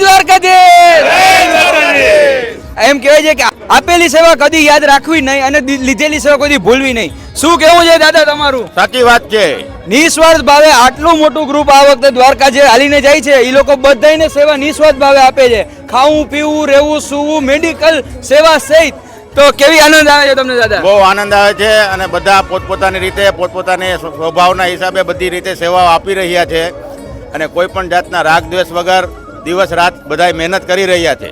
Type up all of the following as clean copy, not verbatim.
દ્વારકાધીશ। એમ કહેવાય છે કે આપેલી સેવા કદી યાદ રાખવી નહીં અને લીધેલી સેવા કદી ભૂલવી નહીં। શું કેવું છે દાદા તમારું? સાચી વાત છે। નિસ્વાર્થ ભાવે આટલું મોટું ગ્રુપ આ વખતે દ્વારકા જે હાલીને જાય છે એ લોકો બધાને સેવા નિસ્વાર્થ ભાવે આપે છે। ખાવું પીવું રહેવું સૂવું મેડિકલ સેવા સહિત। તો કેવી આનંદ આવે છે તમને દાદા? બહુ આનંદ આવે છે અને બધા પોતપોતાની રીતે પોતપોતાની સ્વભાવના હિસાબે બધી રીતે સેવાઓ આપી રહ્યા છે અને કોઈ પણ જાતના રાગ દ્વેષ વગર દિવસ રાત બધા મહેનત કરી રહ્યા છે।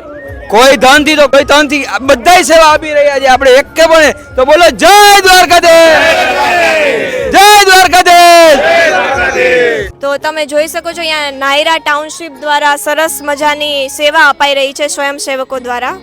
કોઈ ધનથી તો કોઈ તનથી બધાય સેવા આપી રહ્યા છે। આપણે એક કે બને તો બોલો જય દ્વારકાધીશ, જય દ્વારકાધીશ। તો તમે જોઈ શકો છો અહીંયા નાયરા ટાઉનશીપ દ્વારા સરસ મજાની સેવા અપાઈ રહી છે સ્વયંસેવકો દ્વારા।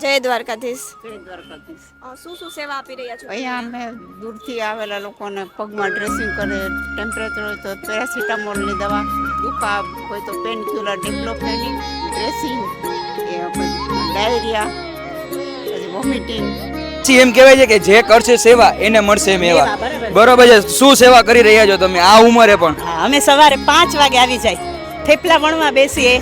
જય દ્વારકાધીશ। શું સેવા આપી રહ્યા છો? અહીંયા અમે દૂરથી આવેલા લોકોને પગમાં ડ્રેસિંગ કરે, ટેમ્પરેચર હોય તો પેરાસિટામોલની દવા, દુખા હોય તો પેનક્યુલર, ડિક્લોફેનિક ડ્રેસિંગ, ડાયરિયા, પછી વોમિટિંગ। એમ કહેવાય છે કે જે કરશે સેવા એને મળશે મેવા। બરોબર છે। શું સેવા કરી રહ્યા છો તમે આ ઉંમરે પણ? અમે સવારે 5 વાગે આવી જાય, થેપલા વણવા બેસીએ,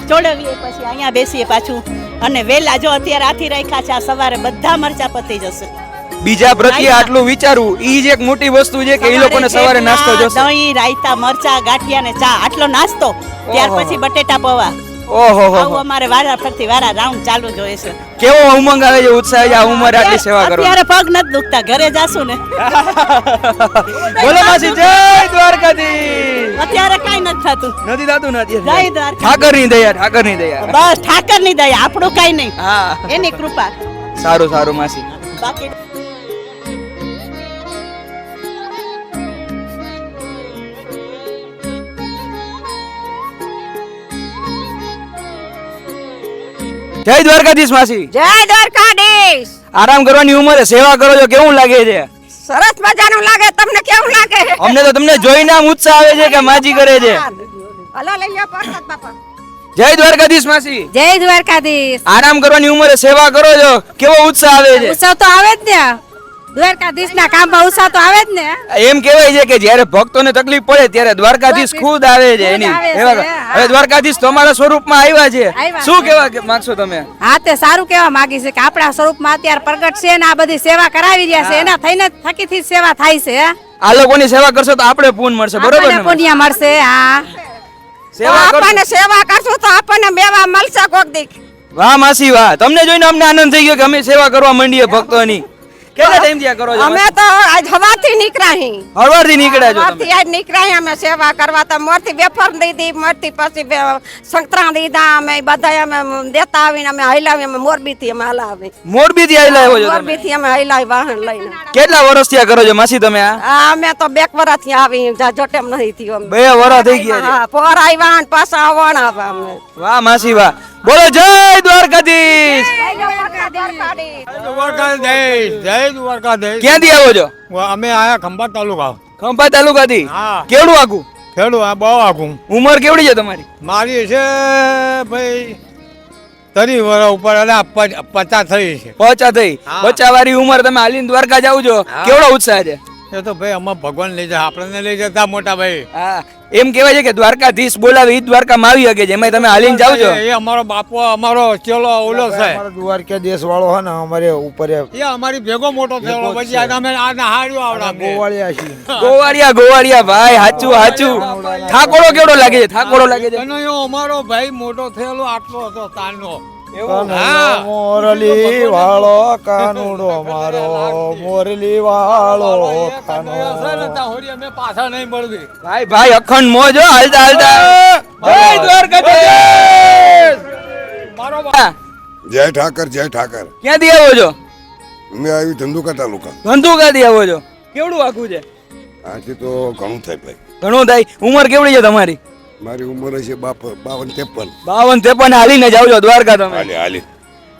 ચોડવીએ, પછી અહીંયા બેસીએ પાછું અને વેલા જો અત્યારે આથી રાખ્યા છે આ સવારે બધા મરચા પતી જશે। બીજા પ્રત્યે આટલું વિચારવું ઈ જ એક મોટી વસ્તુ છે કે એ લોકોને સવારે નાસ્તો જોશે। દહીં, રાયતા, મરચા, ગાંઠિયા ને ચા, આટલો નાસ્તો, ત્યાર પછી બટેટા પૌવા। ઓહો આવું અમારે વારા ફરતી વારા રાઉન્ડ ચાલુ જ હોય છે। કેવો ઉમંગ આવે છે, ઉત્સાહ છે આ ઉંમરે આટલી સેવા કરવા। અત્યારે પગ નથી દુખતા, ઘરે જાશું ને। બોલો માસી જય દ્વારકાધીશ। અત્યારે કઈ નથી થતું, નથી થતું ને જય અત્યારે? દ્વારકા। ઠાકરની દયા, ઠાકરની દયા। બસ ઠાકરની દયા, આપણું કઈ નહીં, હા એની કૃપા। સારું સારું માસી। બાકી જય દ્વારકાધીશ માસી। જય દ્વારકાધીશ। આરામ કરવાની ઉંમરે સેવા કરો છો, કેવું લાગે છે? સરસ મજાનું લાગે, તમને કેવું લાગે? અમને તો તમને જોઈને આમ ઉત્સાહ આવે છે કે માજી કરે છે। હલો લઈ લો પ્રસાદ બાપા। જય દ્વારકાધીશ માસી। જય દ્વારકાધીશ। આરામ કરવાની ઉંમરે સેવા કરો છો, કેવો ઉત્સાહ આવે છે? ઉત્સવ તો આવે જ ને, દ્વારકાધીશ ના કામમાં ઉત્સાહ તો આવે જ ને। એમ કહેવાય છે કે જ્યારે ભક્તોને તકલીફ પડે ત્યારે દ્વારકાધીશ ખુદ આવે છે એની હવે દ્વારકાધીશ તમારા સ્વરૂપમાં આવ્યા છે। શું કહેવા માંગશો તમે? હા તે સારું કહેવા માંગી છે કે આપણા સ્વરૂપમાં અત્યારે પ્રગટ છે ને આ બધી સેવા કરાવી રહ્યા છે, એના થઈને થકીથી સેવા થાય છે। આ લોકોની સેવા કરશો તો આપણે પુણ્ય મળશે, બરોબર ને? પુણ્ય મળશે। હા સેવા કરશો। આપણને સેવા કરશું તો આપણને મેવા મળશે કોક દી। વાહ માસી વાહ, તમને જોઈને અમને આનંદ થઈ ગયો કે અમે સેવા કરવા માંડીએ ભક્તોની। કેટલા ટાઈમ થી આ કરો છો? અમે તો આજ હવારથી નીકળ્યા, હળવારથી નીકળ્યા છો તમે? હવારથી આજ નીકળ્યા અમે સેવા કરવા। તો મોરથી વેફર દીધી, મોરથી પછી સંતરા દીધા, અમે બધા અમે દેતા આવીને અમે હલાવી, અમે મોરબીથી અમે હલાવી। મોરબીથી આવેલા આવ્યો છો તમે? મોરબીથી અમે હલાવી વાહન લઈને। કેટલા વર્ષથી આ કરો છો માસી તમે આ? અમે તો 2 વર્ષથી આવી, જોટેમ નથી થયું અમને। 2 વર્ષ થઈ ગયા છે। હા, પોર આવ્યા ને પાછા આવણ આવે અમે। વાહ માસી વાહ, બોલો જય દ્વારકાધીશ। જય દ્વારકાધીશ। ક્યાંથી આવો છો? અમે આયા ખંભાત તાલુકા। ખંભાત તાલુકાથી? હા। કેવડું આગું? ખેડૂ આ બહુ આગું। ઉંમર કેવડી છે તમારી? મારી છે ભાઈ 30 વર્ષ ઉપર, એટલે 50 થઈ છે। 50 થઈ? હા। બચ્ચાવાળી ઉંમર તમે હાલીને દ્વારકા જાવ છો, કેવડો ઉત્સાહ છે? એ તો ભાઈ અમાર ભગવાન લઈ જાય, આપણને લઈ જતા મોટા ભાઈ। હા એમ કહેવાય છે કે દ્વારકાધીશ બોલાવે ઈ દ્વારકામાં આવી શકે છે, એમાં તમે હાલીને જાવ છો? એ અમારો બાપો, અમારો ચેલો ઓલો છે, દ્વારકાધીશ વાળો હે ને અમારે ઉપર એ અમારી ભેગો મોટો થયેલો। પછી આ અમે આ નહાડ્યો આવડા ગોવાળિયા છીએ। ગોવાળિયા ભાઈ, હાચું હાચું। ઠાકોરો કેવડો લાગે છે? ઠાકોરો લાગે છે? અમારો ભાઈ મોટો થયેલો આટલો હતો તારનો। મોરલી વાળો કાનુડો મારો, મોરલી વાળો પાછા નહીં મળતી ભાઈ ભાઈ અખંડ મોજ હો, હાલતા હાલતા જય દ્વારકાધીશ। મારો જય ઠાકર, જય ઠાકર। ક્યાંથી આવો છો? મેં આવી ધંધુકા તાલુકા। ધંધુકાથી આવો છો? કેવડું આખું છે? આથી તો ઘણું થાય ભાઈ, ઘણું થાય। ઉંમર કેવડી છે તમારી? મારી ઉંમર છે 52-53। 52-53 હાલીને જાવ છો દ્વારકા તમે? હાલી હાલી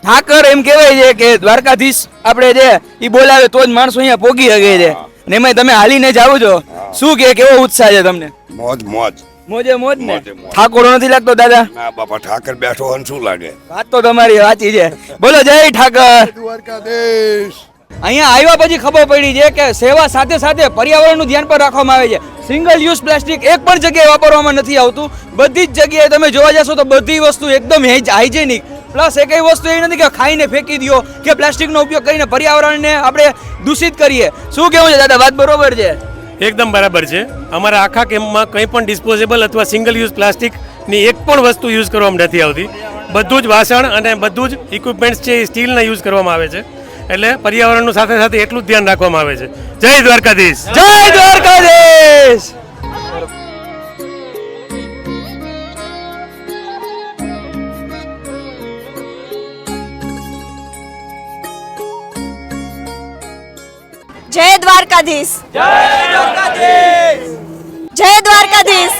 ઠાકર એમ કહેવાય છે કે દ્વારકાધીશ આપણે જે ઈ બોલાવે તો જ માણસો અહીંયા પોગી શકે છે અને એમાં તમે હાલીને જાવ છો શું કે કેવો ઉત્સાહ છે તમને મોજ મોજ મોજે મોજ ને મોજે મોજ. ઠાકોરો નથી લાગતો દાદા ના બાપા ઠાકર બેઠો હોય ને શું લાગે વાત તો તમારી સાચી છે બોલો જય ઠાકર દ્વારકાધીશ અહીંયા આવ્યા પછી ખબર પડી છે કે સેવા સાથે સાથે પર્યાવરણનું ધ્યાન પણ રાખવામાં આવે છે સિંગલ યુઝ પ્લાસ્ટિક એક પણ જગ્યાએ વાપરવામાં નથી આવતું બધી જ જગ્યાએ તમે જોવા જશો તો બધી વસ્તુ એકદમ હાઇજેનિક પ્લસ એકઈ વસ્તુ એ નથી કે ખાઈને ફેંકી દો કે પ્લાસ્ટિકનો ઉપયોગ કરીને પર્યાવરણને આપણે દૂષિત કરીએ શું કેવું છે દાદા વાત બરોબર છે એકદમ બરાબર છે અમારા આખા કેમ્પમાં કંઈ પણ ડિસ્પોઝેબલ અથવા સિંગલ યુઝ પ્લાસ્ટિકની એક પણ વસ્તુ યુઝ કરવામાં નથી આવતી બધું જ વાસણ અને બધું જ ઇક્વિપમેન્ટ્સ છે એ સ્ટીલના યુઝ કરવામાં આવે છે એટલે પર્યાવરણનું સાથે સાથે એટલું જ ધ્યાન રાખવામાં આવે છે જય દ્વારકાધીશ જય દ્વારકાધીશ જય દ્વારકાધીશ જય દ્વારકાધીશ